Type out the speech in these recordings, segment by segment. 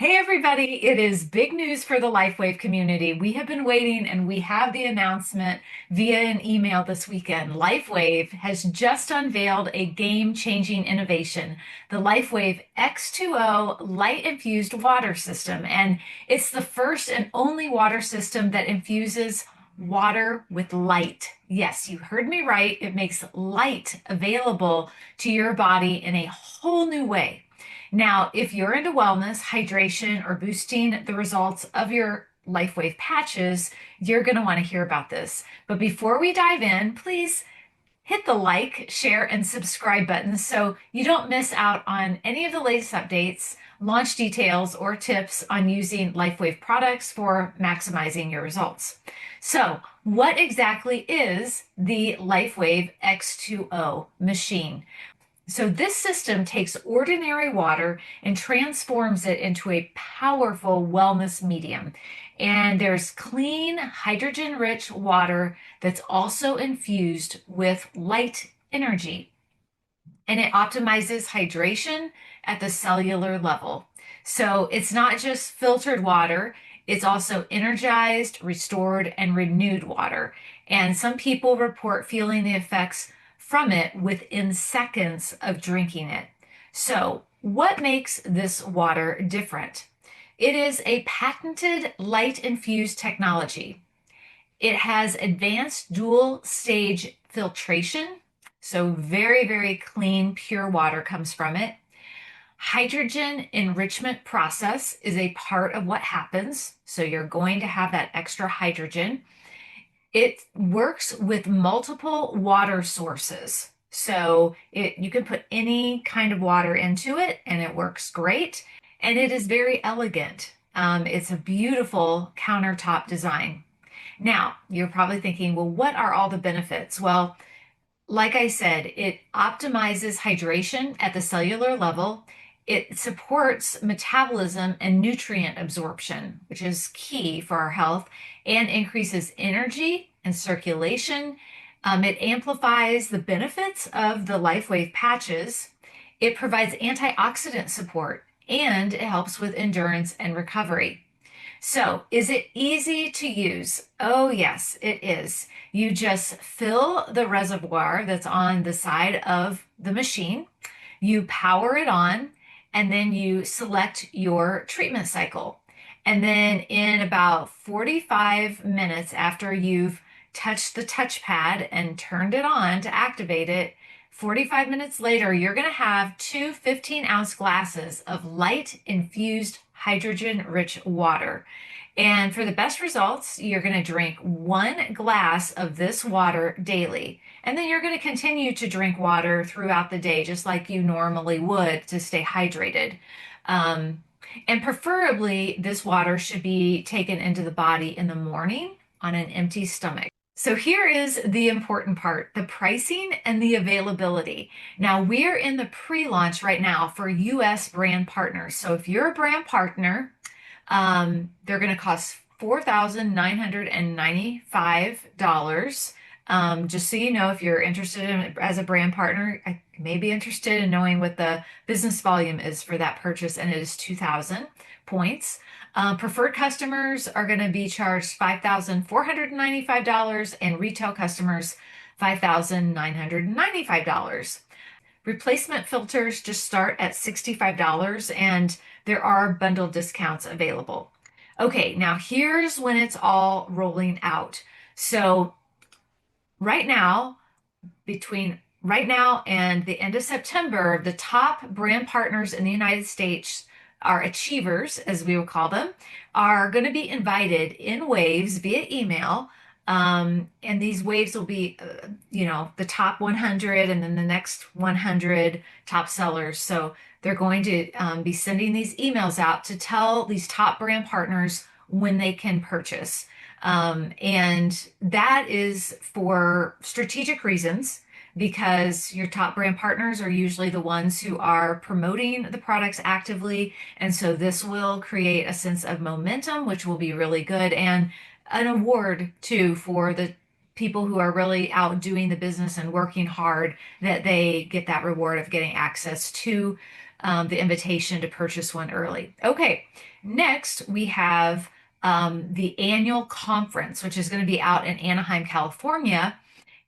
Hey everybody, it is big news for the LifeWave community. We have been waiting and we have the announcement via an email this weekend. LifeWave has just unveiled a game-changing innovation, the LifeWave X2O Light-Infused water system. And it's the first and only water system that infuses water with light. Yes, you heard me right. It makes light available to your body in a whole new way. Now, if you're into wellness, hydration, or boosting the results of your LifeWave patches, you're going to want to hear about this. But before we dive in, please hit the like, share, and subscribe buttons so you don't miss out on any of the latest updates, launch details, or tips on using LifeWave products for maximizing your results. So, what exactly is the LifeWave X2O machine? So this system takes ordinary water and transforms it into a powerful wellness medium. And there's clean, hydrogen-rich water that's also infused with light energy. And it optimizes hydration at the cellular level. So it's not just filtered water, it's also energized, restored, and renewed water. And some people report feeling the effects from it within seconds of drinking it. So, what makes this water different? It is a patented light infused technology. It has advanced dual stage filtration, so very, very clean, pure water comes from it. Hydrogen enrichment process is a part of what happens, so you're going to have that extra hydrogen. It works with multiple water sources. So you can put any kind of water into it and it works great. And it is very elegant. It's a beautiful countertop design. Now, you're probably thinking, well, what are all the benefits? Well, like I said, it optimizes hydration at the cellular level. It supports metabolism and nutrient absorption, which is key for our health, and increases energy and circulation. It amplifies the benefits of the LifeWave patches. It provides antioxidant support and it helps with endurance and recovery. So, is it easy to use? Oh, yes, it is. You just fill the reservoir that's on the side of the machine, you power it on, and then you select your treatment cycle. And then in about 45 minutes after you've touched the touchpad and turned it on to activate it, 45 minutes later, you're going to have two 15-ounce glasses of light infused hydrogen rich water. And for the best results, you're going to drink 1 glass of this water daily. And then you're going to continue to drink water throughout the day, just like you normally would to stay hydrated. Um, and preferably, this water should be taken into the body in the morning on an empty stomach. So here is the important part, the pricing and the availability. Now we're in the pre-launch right now for US brand partners. So if you're a brand partner, they're going to cost $4,995. Just so you know, if you're interested in as a brand partner, I may be interested in knowing what the business volume is for that purchase, and it is 2,000 points. Preferred customers are going to be charged $5,495 and retail customers $5,995. Replacement filters just start at $65 and there are bundle discounts available. Okay, now here's when it's all rolling out. So right now, between right now and the end of September, the top brand partners in the United States, our achievers, as we will call them, are going to be invited in waves via email. And these waves will be, the top 100 and then the next 100 top sellers. So they're going to be sending these emails out to tell these top brand partners when they can purchase. And that is for strategic reasons because your top brand partners are usually the ones who are promoting the products actively. And so this will create a sense of momentum, which will be really good, and an award too for the people who are really out doing the business and working hard, that they get that reward of getting access to the invitation to purchase one early. Okay, next we have the annual conference, which is going to be out in Anaheim, California.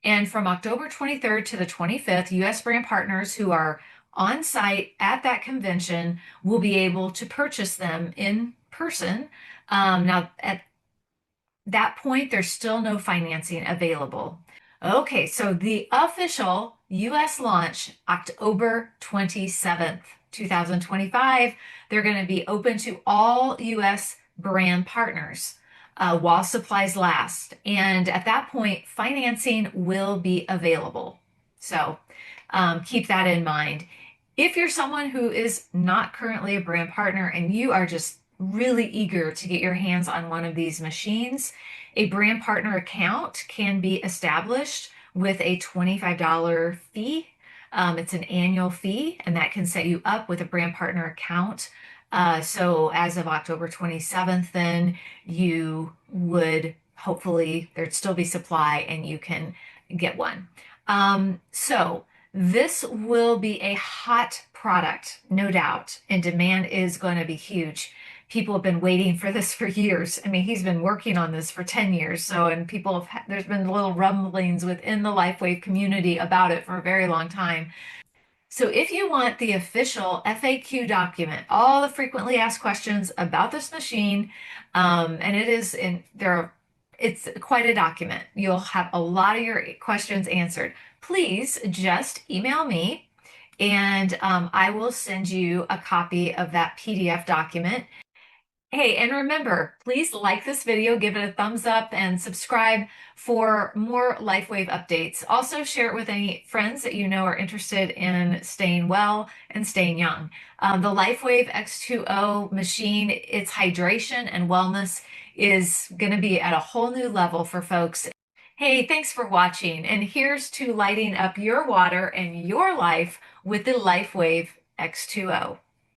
And from October 23rd to the 25th, US brand partners who are on site at that convention will be able to purchase them in person. Now, at that point, there's still no financing available. Okay, so the official US launch, October 27th, 2025, they're going to be open to all US brand partners while supplies last. And at that point, financing will be available. So keep that in mind. If you're someone who is not currently a brand partner and you are just really eager to get your hands on one of these machines, a brand partner account can be established with a $25 fee. It's an annual fee, and that can set you up with a brand partner account. So as of October 27th, then you would hopefully there'd still be supply and you can get one. So this will be a hot product, no doubt, and demand is going to be huge. People have been waiting for this for years. I mean, he's been working on this for 10 years. So, and there's been little rumblings within the LifeWave community about it for a very long time. So if you want the official FAQ document, all the frequently asked questions about this machine, and it is in there, it's quite a document. You'll have a lot of your questions answered. Please just email me and I will send you a copy of that PDF document. Hey, and remember, please like this video, give it a thumbs up, and subscribe for more LifeWave updates. Also, share it with any friends that you know are interested in staying well and staying young. The LifeWave X2O machine, its hydration and wellness is going to be at a whole new level for folks. Hey, thanks for watching, and here's to lighting up your water and your life with the LifeWave X2O.